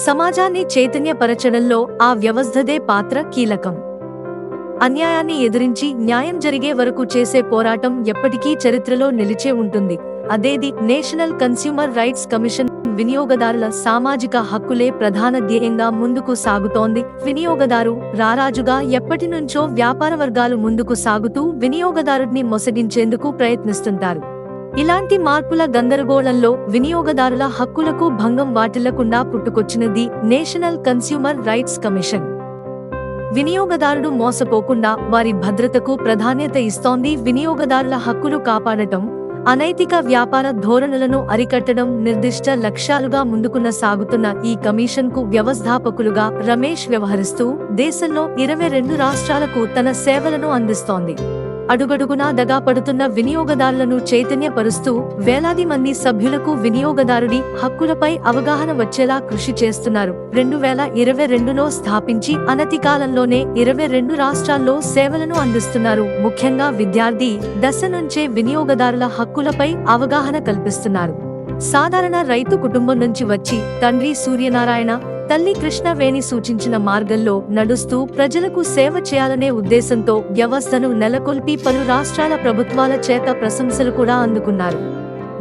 సమాజాన్ని చైతన్యపరచడంలో ఆ వ్యవస్థదే పాత్ర కీలకం. అన్యాయాన్ని ఎదిరించి న్యాయం జరిగే వరకు చేసే పోరాటం ఎప్పటికీ చరిత్రలో నిలిచే ఉంటుంది. అదేది నేషనల్ కన్స్యూమర్ రైట్స్ కమిషన్. వినియోగదారుల సామాజిక హక్కులే ప్రధాన ధ్యేయంగా ముందుకు సాగుతోంది. వినియోగదారు రారాజుగా ఎప్పటినుంచో వ్యాపార వర్గాలు ముందుకు సాగుతూ వినియోగదారుడిని మోసగించేందుకు ప్రయత్నిస్తుంటారు. ఇలాంటి మార్పుల గందరగోళంలో వినియోగదారుల హక్కులకు భంగం వాటిల్లకుండా పుట్టుకొచ్చినది నేషనల్ కన్స్యూమర్ రైట్స్ కమిషన్. వినియోగదారుడు మోసపోకుండా వారి భద్రతకు ప్రాధాన్యత ఇస్తోంది. వినియోగదారుల హక్కులు కాపాడటం, అనైతిక వ్యాపార ధోరణులను అరికట్టడం నిర్దిష్ట లక్ష్యాలుగా ముందుకున్న సాగుతున్న ఈ కమిషన్కు వ్యవస్థాపకులుగా రమేష్ వ్యవహరిస్తూ దేశంలో 22 రాష్ట్రాలకు తన సేవలను అందిస్తోంది. అడుగడుగునా దగాపడుతున్న వినియోగదారులను చైతన్యపరుస్తూ వేలాది మంది సభ్యులకు వినియోగదారుడి హక్కులపై అవగాహన వచ్చేలా కృషి చేస్తున్నారు. 2022లో స్థాపించి అనతి కాలంలోనే 22 రాష్ట్రాల్లో సేవలను అందిస్తున్నారు. ముఖ్యంగా విద్యార్థి దశ నుంచే వినియోగదారుల హక్కులపై అవగాహన కల్పిస్తున్నారు. సాధారణ రైతు కుటుంబం నుంచి వచ్చి తండ్రి సూర్యనారాయణ, తల్లి కృష్ణవేణి సూచించిన మార్గంలో నడుస్తూ ప్రజలకు సేవ చేయాలనే ఉద్దేశంతో వ్యవస్థను నెలకొల్పి పలు రాష్ట్రాల ప్రభుత్వాల చేత ప్రశంసలు కూడా అందుకున్నారు.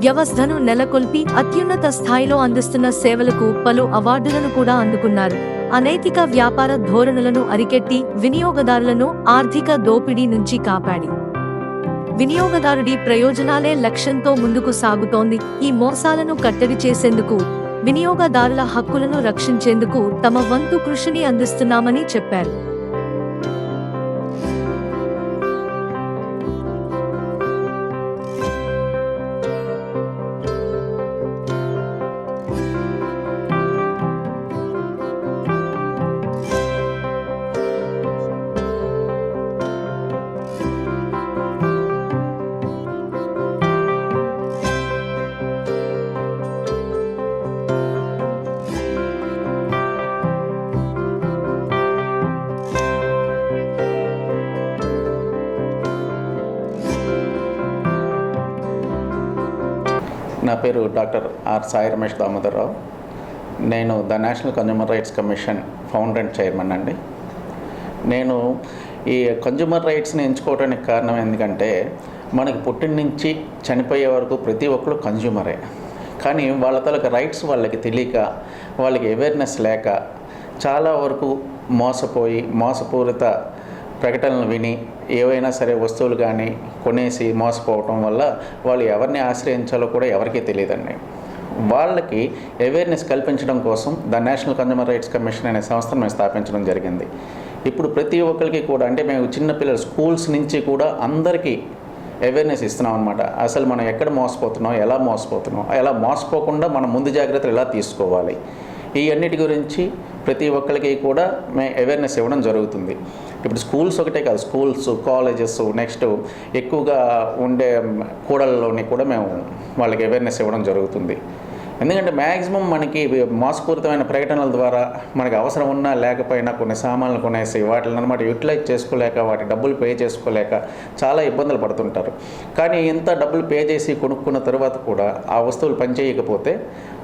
వ్యవస్థను నెలకొల్పి అత్యున్నత స్థాయిలో అందిస్తున్న సేవలకు పలు అవార్డులను కూడా అందుకున్నారు. అనైతిక వ్యాపార ధోరణులను అరికెట్టి వినియోగదారులను ఆర్థిక దోపిడీ నుంచి కాపాడి వినియోగదారుడి ప్రయోజనాలే లక్ష్యంతో ముందుకు సాగుతోంది. ఈ మోసాలను కట్టడి చేసేందుకు, వినియోగదారుల హక్కులను రక్షించేందుకు తమ వంతు కృషిని అందిస్తున్నామని చెప్పారు. నా పేరు డాక్టర్ ఆర్ సాయి రమేష్ దామోదరరావు. నేను the national consumer rights commission founder and chairman అండి. నేను ఈ కన్జ్యూమర్ రైట్స్ని ఎంచుకోవడానికి కారణం ఎందుకంటే మనకి పుట్టిన నుంచి చనిపోయే వరకు ప్రతి ఒక్కరు కన్జ్యూమరే. కానీ వాళ్ళ తాలూకా రైట్స్ వాళ్ళకి తెలియక, వాళ్ళకి అవేర్నెస్ లేక చాలా వరకు మోసపోయి మోసపూరిత ప్రకటనలు విని ఏవైనా సరే వస్తువులు కానీ కొనేసి మోసపోవటం వల్ల వాళ్ళు ఎవరిని ఆశ్రయించాలో కూడా ఎవరికీ తెలియదండి. వాళ్ళకి అవేర్నెస్ కల్పించడం కోసం the national consumer rights commission అనే సంస్థను మేము స్థాపించడం జరిగింది. ఇప్పుడు ప్రతి ఒక్కరికి కూడా, అంటే మేము చిన్నపిల్లలు స్కూల్స్ నుంచి కూడా అందరికీ అవేర్నెస్ ఇస్తున్నాం అనమాట. అసలు మనం ఎక్కడ మోసపోతున్నాం, ఎలా మోసపోతున్నాం, ఎలా మోసపోకుండా మనం ముందు జాగ్రత్తలు ఎలా తీసుకోవాలి, ఈ అన్నిటి గురించి ప్రతి ఒక్కరికి కూడా మేము అవేర్నెస్ ఇవ్వడం జరుగుతుంది. ఇప్పుడు స్కూల్స్ ఒకటే కాదు, స్కూల్స్, కాలేజెస్, నెక్స్ట్ ఎక్కువగా ఉండే కూడళ్ళలోని కూడా మేము వాళ్ళకి అవేర్నెస్ ఇవ్వడం జరుగుతుంది. ఎందుకంటే మ్యాక్సిమం మనకి మోసపూరితమైన ప్రకటనల ద్వారా మనకి అవసరం ఉన్నా లేకపోయినా కొన్ని సామాన్లు కొనేసి వాటిని అనమాట యూటిలైజ్ చేసుకోలేక, వాటి డబ్బులు పే చేసుకోలేక చాలా ఇబ్బందులు పడుతుంటారు. కానీ ఇంత డబ్బులు పే చేసి కొనుక్కున్న తర్వాత కూడా ఆ వస్తువులు పనిచేయకపోతే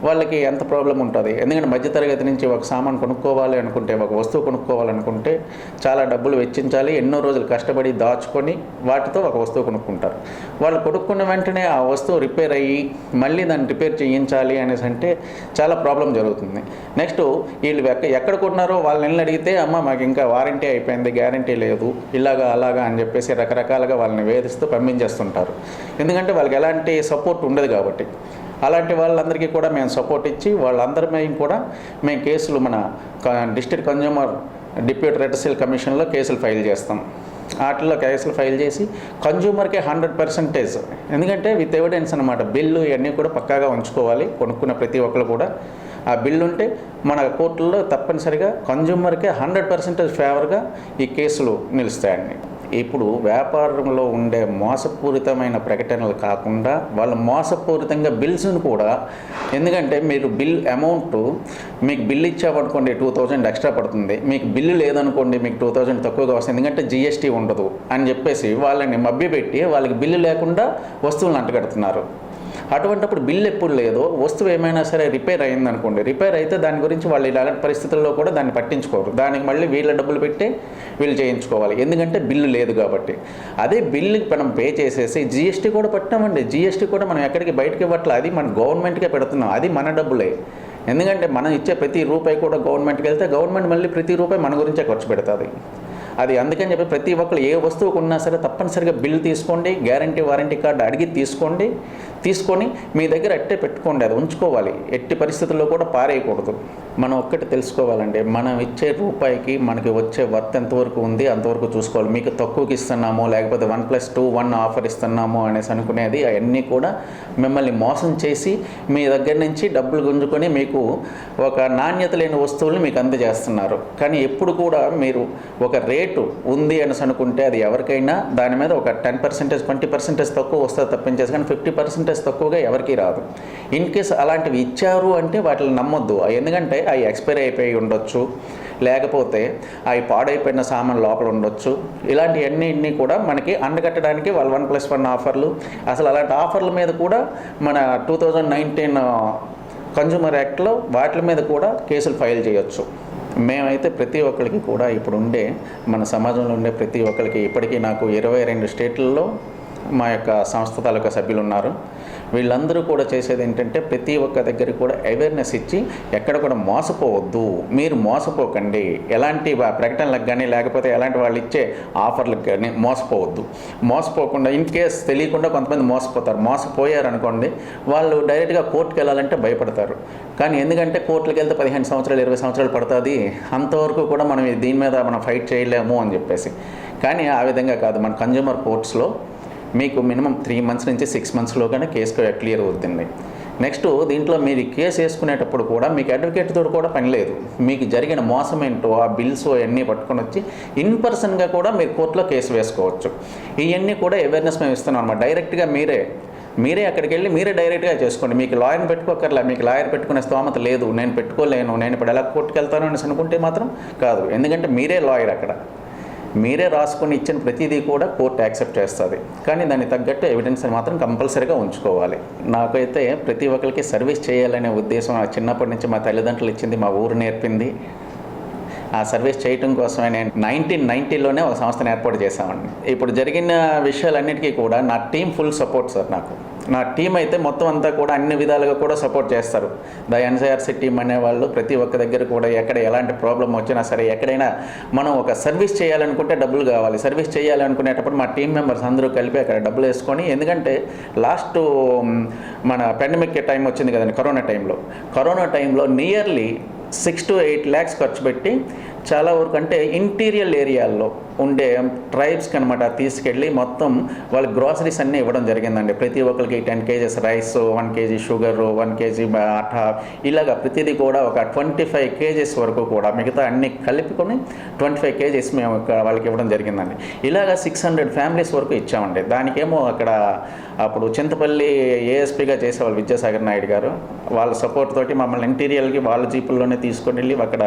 వాళ్ళకి ఎంత ప్రాబ్లం ఉంటుంది. ఎందుకంటే మధ్యతరగతి నుంచి ఒక సామాన్ కొనుక్కోవాలి అనుకుంటే, ఒక వస్తువు కొనుక్కోవాలనుకుంటే చాలా డబ్బులు వెచ్చించాలి, ఎన్నో రోజులు కష్టపడి దాచుకొని వాటితో ఒక వస్తువు కొనుక్కుంటారు. వాళ్ళు కొనుక్కున్న వెంటనే ఆ వస్తువు రిపేర్ అయ్యి మళ్ళీ దాన్ని రిపేర్ చేయించాలి అనేసి అంటే చాలా ప్రాబ్లం జరుగుతుంది. నెక్స్ట్ వీళ్ళు ఎక్కడ కొన్నారో వాళ్ళని అడిగితే, అమ్మ మాకు ఇంకా వారంటీ అయిపోయింది, గ్యారంటీ లేదు, ఇలాగా అలాగా అని చెప్పేసి రకరకాలుగా వాళ్ళని వేధిస్తూ పంపించేస్తుంటారు. ఎందుకంటే వాళ్ళకి ఎలాంటి సపోర్ట్ ఉండదు కాబట్టి. అలాంటి వాళ్ళందరికీ కూడా మేము సపోర్ట్ ఇచ్చి వాళ్ళందరినీ కూడా మేము కేసులు మన డిస్ట్రిక్ట్ కన్జ్యూమర్ డిప్యూటీ రెడ్రసల్ కమిషన్లో కేసులు ఫైల్ చేస్తాం. వాటిల్లో కేసులు ఫైల్ చేసి కన్జ్యూమర్కే 100%, ఎందుకంటే విత్ ఎవిడెన్స్ అనమాట, బిల్లు ఇవన్నీ కూడా పక్కాగా ఉంచుకోవాలి. కొనుక్కున్న ప్రతి ఒక్కరు కూడా ఆ బిల్లు ఉంటే మన కోర్టుల్లో తప్పనిసరిగా కన్జ్యూమర్కే 100% ఫేవర్గా ఈ కేసులు నిలుస్తాయండి. ఇప్పుడు వ్యాపారంలో ఉండే మోసపూరితమైన ప్రకటనలు కాకుండా వాళ్ళు మోసపూరితంగా బిల్స్ను కూడా, ఎందుకంటే మీరు బిల్ అమౌంట్ మీకు బిల్ ఇచ్చామనుకోండి 2000 ఎక్స్ట్రా పడుతుంది, మీకు బిల్లు లేదనుకోండి మీకు 2000 తక్కువగా వస్తుంది, ఎందుకంటే జిఎస్టీ ఉండదు అని చెప్పేసి వాళ్ళని మభ్యపెట్టి వాళ్ళకి బిల్లు లేకుండా వస్తువులను అంటగడుతున్నారు. అటువంటిప్పుడు బిల్ ఎప్పుడు లేదో వస్తువు ఏమైనా సరే రిపేర్ అయిందనుకోండి, రిపేర్ అయితే దాని గురించి వాళ్ళు ఇలాంటి పరిస్థితుల్లో కూడా దాన్ని పట్టించుకోరు. దానికి మళ్ళీ వీళ్ళ డబ్బులు పెట్టి వీళ్ళు చేయించుకోవాలి, ఎందుకంటే బిల్లు లేదు కాబట్టి. అదే బిల్లు మనం పే చేసేసి జీఎస్టీ కూడా పట్టామండి. జీఎస్టీ కూడా మనం ఎక్కడికి బయటకి ఇవ్వట్లేదు, అది మన గవర్నమెంట్కే పెడుతున్నాం, అది మన డబ్బులే. ఎందుకంటే మనం ఇచ్చే ప్రతి రూపాయి కూడా గవర్నమెంట్కి వెళ్తే గవర్నమెంట్ మళ్ళీ ప్రతి రూపాయి మన గురించే ఖర్చు పెడుతుంది. అది అందుకని చెప్పి ప్రతి ఒక్కరు ఏ వస్తువుకు ఉన్నా సరే తప్పనిసరిగా బిల్ తీసుకోండి, గ్యారంటీ వారంటీ కార్డు అడిగి తీసుకొని మీ దగ్గర అట్టే పెట్టుకోండి, అది ఉంచుకోవాలి. ఎట్టి పరిస్థితుల్లో కూడా పారేయకూడదు. మనం ఒక్కటి తెలుసుకోవాలండి, మనం ఇచ్చే రూపాయికి మనకి వచ్చే వర్త్ ఎంతవరకు ఉంది అంతవరకు చూసుకోవాలి. మీకు తక్కువకి ఇస్తున్నామో లేకపోతే 1+2 ఆఫర్ ఇస్తున్నామో అనేసి అనుకునేది అవన్నీ కూడా మిమ్మల్ని మోసం చేసి మీ దగ్గర నుంచి డబ్బులు గుంజుకొని మీకు ఒక నాణ్యత లేని వస్తువుల్ని మీకు అందజేస్తున్నారు. కానీ ఎప్పుడు కూడా మీరు ఒక రేటు ఉంది అని అనుకుంటే అది ఎవరికైనా దాని మీద ఒక 10%, 20% తక్కువ వస్తుంది తప్పించేసి, కానీ 50% తక్కువగా ఎవరికి రాదు. ఇన్ కేస్ అలాంటివి ఇచ్చారు అంటే వాటిని నమ్మొద్దు. ఎందుకంటే అవి ఎక్స్పైర్ అయిపోయి ఉండొచ్చు, లేకపోతే అవి పాడైపోయిన సామాన్ లోపల ఉండొచ్చు. ఇలాంటివన్నీ కూడా మనకి అండగట్టడానికి వాళ్ళు 1+1 ఆఫర్లు, అసలు అలాంటి ఆఫర్ల మీద కూడా మన 2019 కన్జ్యూమర్ యాక్ట్లో వాటి మీద కూడా కేసులు ఫైల్ చేయొచ్చు. మేమైతే ప్రతి ఒక్కరికి కూడా ఇప్పుడు ఉండే మన సమాజంలో ఉండే ప్రతి ఒక్కరికి ఇప్పటికీ నాకు 22 స్టేట్లలో మా యొక్క సంస్థ తాలూకా సభ్యులు ఉన్నారు. వీళ్ళందరూ కూడా చేసేది ఏంటంటే ప్రతి ఒక్క దగ్గర కూడా అవేర్నెస్ ఇచ్చి ఎక్కడ కూడా మోసపోవద్దు, మీరు మోసపోకండి, ఎలాంటి ప్రకటనలకు కానీ లేకపోతే ఎలాంటి వాళ్ళు ఇచ్చే ఆఫర్లకు కానీ మోసపోకుండా ఇన్ కేస్ తెలియకుండా కొంతమంది మోసపోయారు అనుకోండి, వాళ్ళు డైరెక్ట్గా కోర్టుకు వెళ్ళాలంటే భయపడతారు. కానీ ఎందుకంటే కోర్టులకు వెళ్తే 15 సంవత్సరాలు 20 సంవత్సరాలు పడుతుంది, అంతవరకు కూడా మనం దీని మీద మనం ఫైట్ చేయలేము అని చెప్పేసి. కానీ ఆ విధంగా కాదు, మన కన్జ్యూమర్ కోర్ట్స్లో మీకు మినిమం 3 months నుంచి 6 monthsలోగానే కేసు క్లియర్ అవుతుంది. నెక్స్ట్ దీంట్లో మీరు కేసు వేసుకునేటప్పుడు కూడా మీకు అడ్వకేట్తో కూడా పని లేదు. మీకు జరిగిన మోసం ఏంటో ఆ బిల్స్ అవన్నీ పట్టుకొని వచ్చి ఇన్ పర్సన్గా కూడా మీరు కోర్టులో కేసు వేసుకోవచ్చు. ఇవన్నీ కూడా అవేర్నెస్ మేము ఇస్తున్నాం అన్నమాట. డైరెక్ట్గా మీరే అక్కడికి వెళ్ళి మీరే డైరెక్ట్గా చేసుకోండి. మీకు లాయర్ని పెట్టుకోకర్లా, మీకు లాయర్ పెట్టుకునే స్తోమత లేదు, నేను పెట్టుకోలేను, నేను ఇప్పుడు ఎలా కోర్టుకు వెళ్తాను అని అనుకుంటే మాత్రం కాదు. ఎందుకంటే మీరే లాయర్, అక్కడ మీరే రాసుకొని ఇచ్చిన ప్రతిదీ కూడా కోర్టు యాక్సెప్ట్ చేస్తుంది. కానీ దానికి తగ్గట్టు ఎవిడెన్స్ మాత్రం కంపల్సరీగా ఉంచుకోవాలి. నాకైతే ప్రతి ఒక్కరికి సర్వీస్ చేయాలనే ఉద్దేశం చిన్నప్పటి నుంచి మా తల్లిదండ్రులు ఇచ్చింది, మా ఊరు నేర్పింది. ఆ సర్వీస్ చేయటం కోసమే నేను 1990లోనే ఒక సంస్థను ఏర్పాటు చేశామండి. ఇప్పుడు జరిగిన విషయాలన్నిటికీ కూడా నా టీం ఫుల్ సపోర్ట్ సార్. నా టీం అయితే మొత్తం అంతా కూడా అన్ని విధాలుగా కూడా సపోర్ట్ చేస్తారు. ద ఎన్సీఆర్సీ టీం అనేవాళ్ళు ప్రతి ఒక్క దగ్గర కూడా ఎక్కడ ఎలాంటి ప్రాబ్లం వచ్చినా సరే, ఎక్కడైనా మనం ఒక సర్వీస్ చేయాలనుకుంటే డబ్బులు కావాలి. సర్వీస్ చేయాలనుకునేటప్పుడు మా టీం మెంబర్స్ అందరూ కలిపి అక్కడ డబ్బులు వేసుకొని, ఎందుకంటే లాస్ట్ మన పాండమిక్ టైం వచ్చింది కదండి, కరోనా టైంలో నియర్లీ 6 to 8 lakhs ఖర్చు పెట్టి చాలా వరకు అంటే ఇంటీరియర్ ఏరియాల్లో ఉండే ట్రైబ్స్కి అనమాట తీసుకెళ్ళి మొత్తం వాళ్ళ గ్రాసరీస్ అన్నీ ఇవ్వడం జరిగిందండి. ప్రతి ఒక్కరికి 10 kgs rice, 1 kg sugar, 1 kg ఆటా, ఇలాగా ప్రతిదీ కూడా ఒక 25 kgs వరకు కూడా మిగతా అన్ని కలుపుకొని 25 kgs మేము వాళ్ళకి ఇవ్వడం జరిగిందండి. ఇలాగా 600 ఫ్యామిలీస్ వరకు ఇచ్చామండి. దానికేమో అక్కడ అప్పుడు చింతపల్లి ఏఎస్పీగా చేసేవాళ్ళు విద్యాసాగర్ నాయుడు గారు, వాళ్ళ సపోర్ట్ తోటి మమ్మల్ని ఇంటీరియర్కి వాళ్ళ జీపుల్లోనే తీసుకొని వెళ్ళి అక్కడ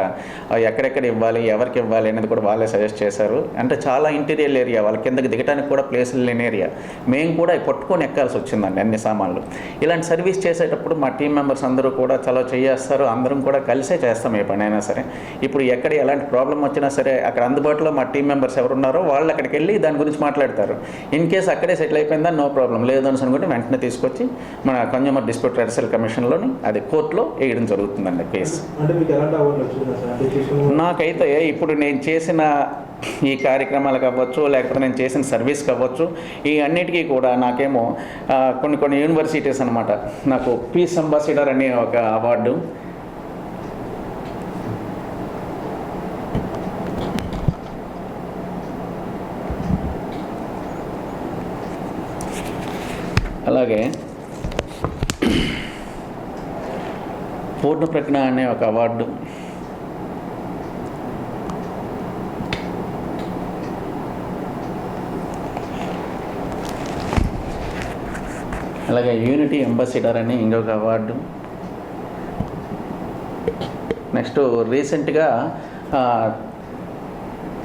ఎక్కడెక్కడ ఇవ్వాలి, ఎవరికి ఇవ్వాలి అనేది కూడా వాళ్ళే సజెస్ట్ చేశారు. అంటే చాలా ఇంటీరియర్ ఏరియా, వాళ్ళ కిందకి దిగడానికి కూడా ప్లేసులు లేని ఏరియా, మేము కూడా పట్టుకొని ఎక్కాల్సి వచ్చిందండి అన్ని సామాన్లు. ఇలాంటి సర్వీస్ చేసేటప్పుడు మా టీం మెంబర్స్ అందరూ కూడా చాలా చేస్తారు, అందరం కూడా కలిసే చేస్తాం ఏ పని అయినా సరే. ఇప్పుడు ఎక్కడ ఎలాంటి ప్రాబ్లం వచ్చినా సరే అక్కడ అందుబాటులో మా టీం మెంబర్స్ ఎవరున్నారో వాళ్ళు అక్కడికి వెళ్ళి దాని గురించి మాట్లాడతారు. ఇన్ కేసు అక్కడే సెటిల్ అయిపోయిందా నో ప్రాబ్లం, లేదు అని అనుకుంటే వెంటనే తీసుకొచ్చి మన కన్జ్యూమర్ డిస్ప్యూట్ రెడ్యూసల్ కమిషన్లోని అది కోర్టులో వేయడం జరుగుతుందండి కేసు. నాకైతే ఇప్పుడు నేను చేసిన ఈ కార్యక్రమాలకు అవ్వచ్చు, లేకపోతే నేను చేసిన సర్వీస్కి అవ్వచ్చు, ఈ అన్నిటికీ కూడా నాకేమో కొన్ని యూనివర్సిటీస్ అనమాట నాకు పీస్ అంబాసిడర్ అనే ఒక అవార్డు, అలాగే పూర్ణ ప్రజ్ఞ అనే ఒక అవార్డు, అలాగే యూనిటీ అంబాసిడర్ అని ఇంకొక అవార్డు. నెక్స్ట్ రీసెంట్గా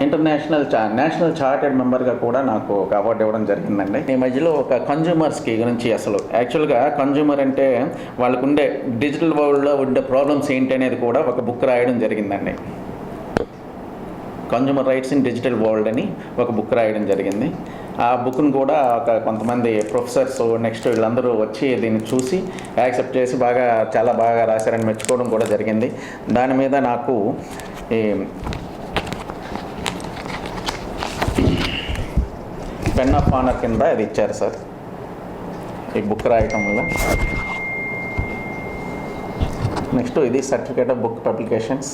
నేషనల్ చార్టెడ్ మెంబర్గా కూడా నాకు ఒక అవార్డు ఇవ్వడం జరిగిందండి. ఈ మధ్యలో ఒక కన్జ్యూమర్స్కి గురించి అసలు యాక్చువల్గా కన్జ్యూమర్ అంటే వాళ్ళకు ఉండే డిజిటల్ వరల్డ్లో ఉండే ప్రాబ్లమ్స్ ఏంటి అనేది కూడా ఒక బుక్ రాయడం జరిగిందండి. Consumer rights in digital world అని ఒక బుక్ రాయడం జరిగింది. ఆ బుక్ను కూడా కొంతమంది ప్రొఫెసర్స్ నెక్స్ట్ వీళ్ళందరూ వచ్చి దీన్ని చూసి యాక్సెప్ట్ చేసి చాలా బాగా రాశారని మెచ్చుకోవడం కూడా జరిగింది. దాని మీద నాకు ఈ పెన్ ఆఫ్ ఆనర్ కింద అది ఇచ్చారు సార్ ఈ బుక్ రాయటం వల్ల. నెక్స్ట్ ఇది సర్టిఫికేట్ ఆఫ్ బుక్ పబ్లికేషన్స్.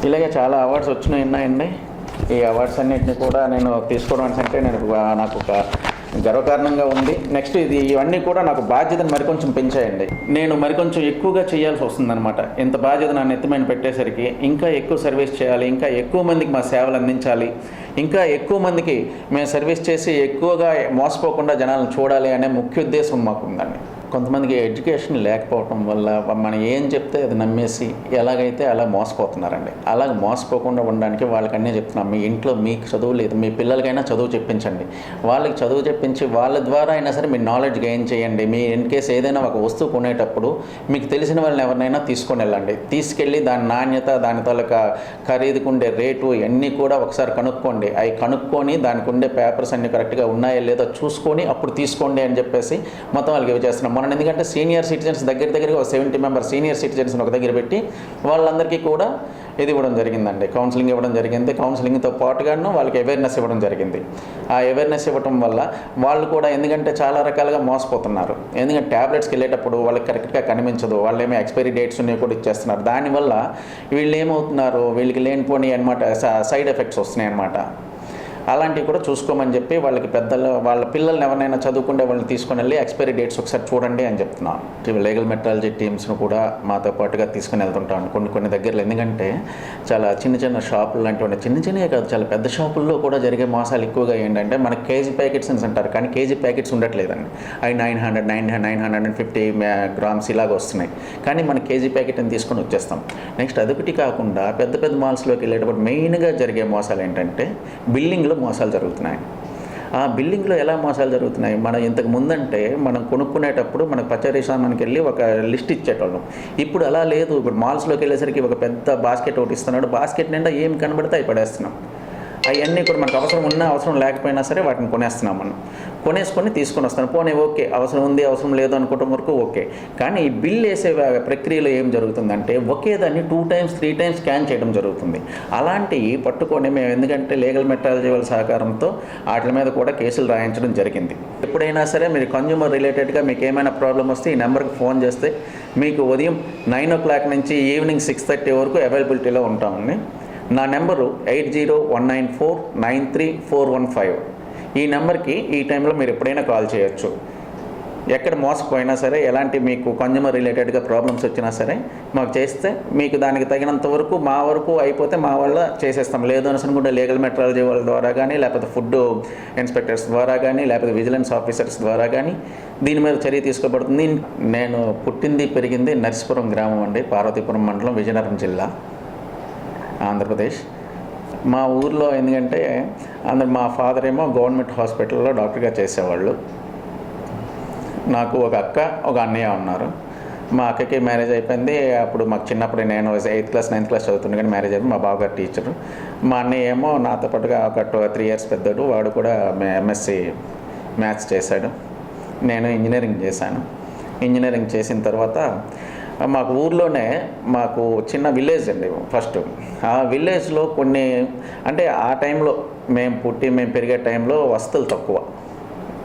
ఇలాగే చాలా అవార్డ్స్ ఉన్నాయండి. ఈ అవార్డ్స్ అన్నింటినీ కూడా నేను తీసుకోవడం అంటే నాకు ఒక గర్వకారణంగా ఉంది. నెక్స్ట్ ఇవన్నీ కూడా నాకు బాధ్యతను మరికొంచెం పెంచాయండి. నేను మరికొంచెం ఎక్కువగా చేయాల్సి వస్తుందన్నమాట. ఇంత బాధ్యత నా నెత్తిమైన పెట్టేసరికి ఇంకా ఎక్కువ సర్వీస్ చేయాలి, ఇంకా ఎక్కువ మందికి మా సేవలు అందించాలి, ఇంకా ఎక్కువ మందికి మేము సర్వీస్ చేసి ఎక్కువగా మోసపోకుండా జనాలను చూడాలి అనే ముఖ్య ఉద్దేశం మాకు ఉందండి. కొంతమందికి ఎడ్యుకేషన్ లేకపోవటం వల్ల మనం ఏం చెప్తే అది నమ్మేసి ఎలాగైతే అలా మోసపోతున్నారండి. అలాగ మోసపోకుండా ఉండడానికి వాళ్ళకి అన్నీ చెప్తున్నాం. మీ ఇంట్లో మీకు చదువు లేదు, మీ పిల్లలకైనా చదువు చెప్పించండి. వాళ్ళకి చదువు చెప్పించి వాళ్ళ ద్వారా అయినా సరే మీ నాలెడ్జ్ గెయిన్ చేయండి. మీ ఇన్ కేసు ఏదైనా ఒక వస్తువు కొనేటప్పుడు మీకు తెలిసిన వాళ్ళని ఎవరినైనా తీసుకొని వెళ్ళండి. తీసుకెళ్ళి దాని నాణ్యత, దాని తాలూకా ఖరీదుకుండే రేటు ఇవన్నీ కూడా ఒకసారి కనుక్కోండి. అవి కనుక్కొని దానికి ఉండే పేపర్స్ అన్నీ కరెక్ట్గా ఉన్నాయో లేదో చూసుకొని అప్పుడు తీసుకోండి అని చెప్పేసి మొత్తం వాళ్ళకి ఇవి చేస్తున్నాం. మనం ఎందుకంటే సీనియర్ సిటిజన్స్ దగ్గరగా 70 మెంబర్స్ సీనియర్ సిటిజన్స్ ఒక దగ్గర పెట్టి వాళ్ళందరికీ కూడా ఇది ఇవ్వడం జరిగిందండి. కౌన్సిలింగ్ ఇవ్వడం జరిగింది. కౌన్సిలింగ్తో పాటుగాను వాళ్ళకి అవేర్నెస్ ఇవ్వడం జరిగింది. ఆ అవేర్నెస్ ఇవ్వడం వల్ల వాళ్ళు కూడా ఎందుకంటే చాలా రకాలుగా మోసపోతున్నారు. ఎందుకంటే ట్యాబ్లెట్స్కి వెళ్ళేటప్పుడు వాళ్ళకి కరెక్ట్గా కనిపించదు, వాళ్ళు ఏమో ఎక్స్పైరీ డేట్స్ ఉన్నాయి కూడా ఇచ్చేస్తున్నారు. దానివల్ల వీళ్ళు ఏమవుతున్నారు, వీళ్ళకి లేనిపోని అనమాట సైడ్ ఎఫెక్ట్స్ వస్తున్నాయి అనమాట. అలాంటివి కూడా చూసుకోమని చెప్పి వాళ్ళకి వాళ్ళ పిల్లల్ని ఎవరైనా చదువుకుంటే వాళ్ళని తీసుకొని వెళ్ళి ఎక్స్పైరీ డేట్స్ ఒకసారి చూడండి అని చెప్తున్నాను. లీగల్ మెట్రాలజీ టీమ్స్ను కూడా మాతో పాటుగా తీసుకుని వెళ్తుంటాను కొన్ని దగ్గరలో. ఎందుకంటే చాలా చిన్న షాపులు లాంటివి చిన్నవే కాదు, చాలా పెద్ద షాపుల్లో కూడా జరిగే మోసాలు ఎక్కువగా ఏంటంటే మనకి కేజీ ప్యాకెట్స్ అని అంటారు, కానీ కేజీ ప్యాకెట్స్ ఉండట్లేదండి. అవి 950 గ్రామ్స్ ఇలాగ వస్తున్నాయి, కానీ మన కేజీ ప్యాకెట్ అని తీసుకొని వచ్చేస్తాం. నెక్స్ట్ అదొకటి కాకుండా పెద్ద మాల్స్లోకి వెళ్ళేటప్పుడు మెయిన్గా జరిగే మోసాలు ఏంటంటే బిల్లింగ్లో మోసాలు జరుగుతున్నాయి. ఆ బిల్లింగ్లో ఎలా మోసాలు జరుగుతున్నాయి, మనం ఇంతకు ముందంటే మనం కొనుక్కునేటప్పుడు మనకు పచారీ సామాన్కి వెళ్ళి ఒక లిస్ట్ ఇచ్చేటోళ్ళం. ఇప్పుడు అలా లేదు. ఇప్పుడు మాల్స్లోకి వెళ్ళేసరికి ఒక పెద్ద బాస్కెట్ ఒకటి ఇస్తున్నాడు, బాస్కెట్ నిండా ఏం కనబడితే అవి పడేస్తున్నాం. అవన్నీ కూడా మనకు అవసరం ఉన్నా అవసరం లేకపోయినా సరే వాటిని కొనేస్తున్నాం. మనం కొనేసుకొని తీసుకొని వస్తాను. పోనీ ఓకే, అవసరం ఉంది అవసరం లేదు అనుకోవటం వరకు ఓకే. కానీ ఈ బిల్ వేసే ప్రక్రియలో ఏం జరుగుతుందంటే ఒకే దాన్ని 2 times 3 times స్కాన్ చేయడం జరుగుతుంది. అలాంటివి పట్టుకొని మేము ఎందుకంటే లీగల్ మెట్రాలజీ వాళ్ళ సహకారంతో వాటి మీద కూడా కేసులు రాయించడం జరిగింది. ఎప్పుడైనా సరే మీరు కన్జ్యూమర్ రిలేటెడ్గా మీకు ఏమైనా ప్రాబ్లం వస్తే ఈ నెంబర్కి ఫోన్ చేస్తే మీకు ఉదయం 9 o'clock నుంచి ఈవినింగ్ 6:30 వరకు అవైలబిలిటీలో ఉంటామండి. నా నెంబరు 8019493415. ఈ నెంబర్కి ఈ టైంలో మీరు ఎప్పుడైనా కాల్ చేయొచ్చు. ఎక్కడ మోసపోయినా సరే, ఎలాంటి మీకు కన్జ్యూమర్ రిలేటెడ్గా ప్రాబ్లమ్స్ వచ్చినా సరే మాకు చేస్తే మీకు దానికి తగినంత వరకు మా వరకు అయిపోతే మా వల్ల చేసేస్తాం. లేదు అని అనుకుంటే లీగల్ మెట్రాలజీ వాళ్ళ ద్వారా కానీ, లేకపోతే ఫుడ్ ఇన్స్పెక్టర్స్ ద్వారా కానీ, లేకపోతే విజిలెన్స్ ఆఫీసర్స్ ద్వారా కానీ దీని మీద చర్య తీసుకోబడుతుంది. నేను పుట్టింది పెరిగింది నర్సీపురం గ్రామం అండి, పార్వతీపురం మండలం, విజయనగరం జిల్లా, ఆంధ్రప్రదేశ్. మా ఊర్లో ఎందుకంటే మా ఫాదర్ ఏమో గవర్నమెంట్ హాస్పిటల్లో డాక్టర్గా చేసేవాళ్ళు. నాకు ఒక అక్క ఒక అన్నయ్య ఉన్నారు. మా అక్కకి మ్యారేజ్ అయిపోయింది. అప్పుడు మాకు చిన్నప్పుడు నేను 8th class 9th class చదువుతుండే కానీ మ్యారేజ్ అయిపోయి మా బావగారు టీచరు. మా అన్నయ్య ఏమో నాతో పాటుగా ఒక 3 years పెద్దడు. వాడు కూడా MSc మ్యాథ్స్ చేశాడు. నేను ఇంజనీరింగ్ చేశాను. ఇంజనీరింగ్ చేసిన తర్వాత మాకు ఊర్లోనే మాకు చిన్న విలేజ్ అండి. ఫస్ట్ ఆ విలేజ్లో కొన్ని అంటే ఆ టైంలో మేము పెరిగే టైంలో వసతులు తక్కువ,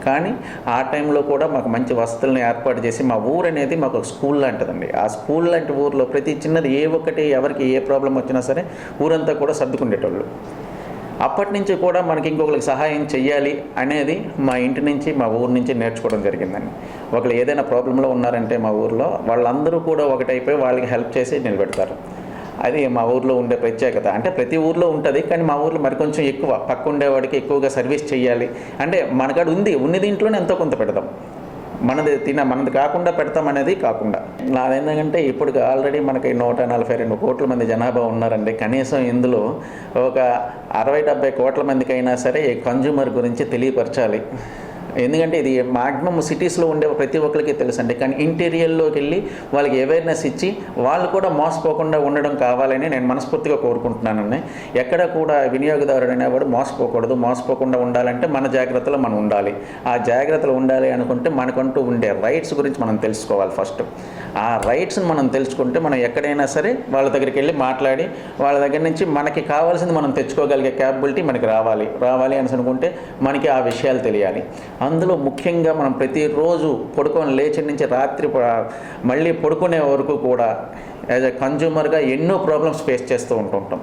కానీ ఆ టైంలో కూడా మాకు మంచి వసతులను ఏర్పాటు చేసి మా ఊరు అనేది మాకు ఒక స్కూల్ లాంటిదండి. ఆ స్కూల్ లాంటి ఊరిలో ప్రతి చిన్నది ఎవరికి ఏ ప్రాబ్లం వచ్చినా సరే ఊరంతా కూడా సర్దుకుండేటోళ్ళు. అప్పటి నుంచి కూడా మనకి ఇంకొకరికి సహాయం చెయ్యాలి అనేది మా ఇంటి నుంచి మా ఊరు నుంచి నేర్చుకోవడం జరిగిందండి. ఒకళ్ళు ఏదైనా ప్రాబ్లంలో ఉన్నారంటే మా ఊరిలో వాళ్ళందరూ కూడా ఒకటైపోయి వాళ్ళకి హెల్ప్ చేసి నిలబెడతారు. అది మా ఊర్లో ఉండే ప్రత్యేకత. అంటే ప్రతి ఊర్లో ఉంటుంది, కానీ మా ఊర్లో మరి కొంచెం ఎక్కువ, పక్క ఉండేవాడికి ఎక్కువగా సర్వీస్ చేయాలి అంటే మనకాడ ఉంది దీంట్లోనే ఎంతో కొంత పెడదాం. మనది కాకుండా పెడతామనేది కాకుండా. నాదేంటంటే ఇప్పుడు ఆల్రెడీ మనకి 142 కోట్ల మంది జనాభా ఉన్నారండి. కనీసం ఇందులో ఒక 60-70 కోట్ల మందికైనా సరే ఈ కన్జ్యూమర్ గురించి తెలియపరచాలి. ఎందుకంటే ఇది మ్యాక్సిమం సిటీస్లో ఉండే ప్రతి ఒక్కరికి తెలుసండి, కానీ ఇంటీరియర్లోకి వెళ్ళి వాళ్ళకి అవేర్నెస్ ఇచ్చి వాళ్ళు కూడా మోసపోకుండా ఉండడం కావాలని నేను మనస్ఫూర్తిగా కోరుకుంటున్నానండి. ఎక్కడ కూడా వినియోగదారుడు అనేవాడు మోసపోకూడదు. మోసపోకుండా ఉండాలంటే మన జాగ్రత్తలో మనం ఉండాలి. ఆ జాగ్రత్తలు ఉండాలి అనుకుంటే మనకంటూ ఉండే రైట్స్ గురించి మనం తెలుసుకోవాలి ఫస్ట్. ఆ రైట్స్ని మనం తెలుసుకుంటే మనం ఎక్కడైనా సరే వాళ్ళ దగ్గరికి వెళ్ళి మాట్లాడి వాళ్ళ దగ్గర నుంచి మనకి కావాల్సింది మనం తెచ్చుకోగలిగే క్యాపబిలిటీ మనకి రావాలి అని అనుకుంటే మనకి ఆ విషయాలు తెలియాలి. అందులో ముఖ్యంగా మనం ప్రతిరోజు లేచి నుంచి రాత్రి మళ్ళీ పడుకునే వరకు కూడా యాజ్ ఎ కన్జ్యూమర్గా ఎన్నో ప్రాబ్లమ్స్ ఫేస్ చేస్తూ ఉంటుంటాం.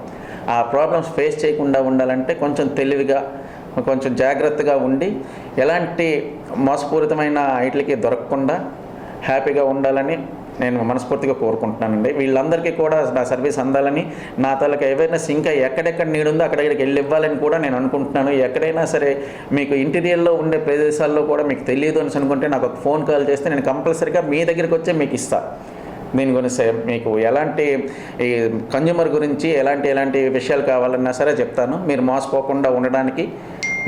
ఆ ప్రాబ్లమ్స్ ఫేస్ చేయకుండా ఉండాలంటే కొంచెం తెలివిగా, కొంచెం జాగ్రత్తగా ఉండి ఎలాంటి మోసపూరితమైన వాటికి దొరకకుండా హ్యాపీగా ఉండాలని నేను మనస్ఫూర్తిగా కోరుకుంటున్నానండి. వీళ్ళందరికీ కూడా నా సర్వీస్ అందాలని, నా తాలూకా అవేర్నెస్ ఇంకా ఎక్కడెక్కడ నీడ్ ఉందో అక్కడికి వెళ్ళి ఇవ్వాలని కూడా నేను అనుకుంటున్నాను. ఎక్కడైనా సరే మీకు ఇంటీరియర్లో ఉండే ప్రదేశాల్లో కూడా మీకు తెలియదు అని అనుకుంటే నాకు ఒక ఫోన్ కాల్ చేస్తే నేను కంపల్సరీగా మీ దగ్గరికి వచ్చి మీకు ఇస్తాను. దీని గురించి మీకు ఎలాంటి ఈ కన్జ్యూమర్ గురించి ఎలాంటి విషయాలు కావాలన్నా సరే చెప్తాను. మీరు మోసపోకుండా ఉండడానికి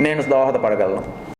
నేను దోహదపడగలను.